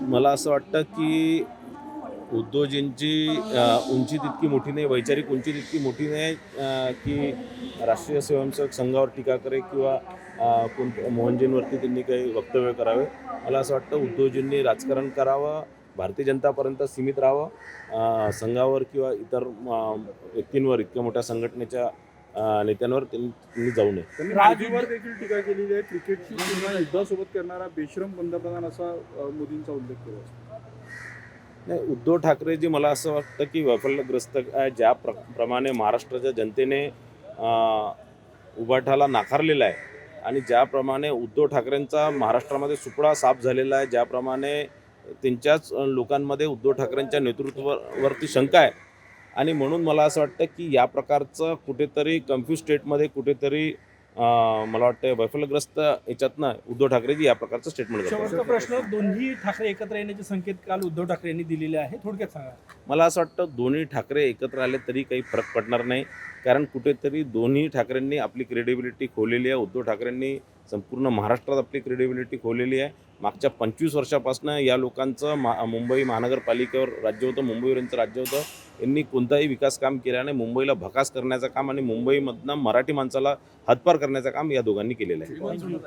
मला असं वाटतं की उद्धवजींची उंची तितकी मोठी नाही, वैचारिक उंची तितकी मोठी नाही की राष्ट्रीय स्वयंसेवक संघावर टीका करे किंवा मोहनजींवरती त्यांनी काही वक्तव्य करावे. मला असं वाटतं उद्धवजींनी राजकारण करावं, भारतीय जनतापर्यंत सीमित राहावं, संघावर किंवा इतर व्यक्तींवर, इतक्या मोठ्या संघटनेच्या नेत्यांवर त्यांनी जाऊ नये. त्यांनी मोदीवर देखील टीका केलेली आहे. क्रिकेटची तुलना युद्धासोबत करणारा बेशरम पंतप्रधान असा मोदींचा उल्लेख केला असतो. नाही, उद्धव ठाकरेजी मला असं वाटतं की वैफल्यग्रस्त आहे. ज्या प्रमाणे महाराष्ट्राच्या जनतेने उभाठाला नाकारलेला आहे आणि ज्याप्रमाणे उद्धव ठाकरेंचा महाराष्ट्रामध्ये सुपडा साफ झालेला आहे, ज्याप्रमाणे त्यांच्याच लोकांमध्ये उद्धव ठाकरेंच्या नेतृत्वावरती शंका आहे आणि म्हणून मला असं वाटतं की या प्रकारचं कुठेतरी कन्फ्यूज स्टेटमध्ये कुठेतरी मला वाटतं वैफल्यग्रस्त याच्यातनं उद्धव ठाकरेजी या प्रकारचं स्टेटमेंट करतात. शेवटचा प्रश्न, दोन्ही ठाकरे एकत्र येण्याचे संकेत काल उद्धव ठाकरे यांनी दिलेले आहे, थोडक्यात सांगा. मला असं वाटतं दोन्ही ठाकरे एकत्र आले तरी काही फरक पडणार नाही, कारण कुठेतरी दोन्ही ठाकरेंनी आपली क्रेडिबिलिटी खोललेली आहे. उद्धव ठाकरेंनी संपूर्ण महाराष्ट्रात आपली क्रेडिबिलिटी खोललेली आहे. मागच्या 25 वर्षापासून या लोकांचं मुंबई महानगरपालिकेवर राज्य होतं, मुंबईवर यांचं राज्य होतं. यांनी कोणताही विकास काम केला नाही. मुंबईला भकास करण्याचं काम आणि मुंबईमधनं मराठी माणसाला हातपार करण्याचं काम या दोघांनी केलेलं आहे.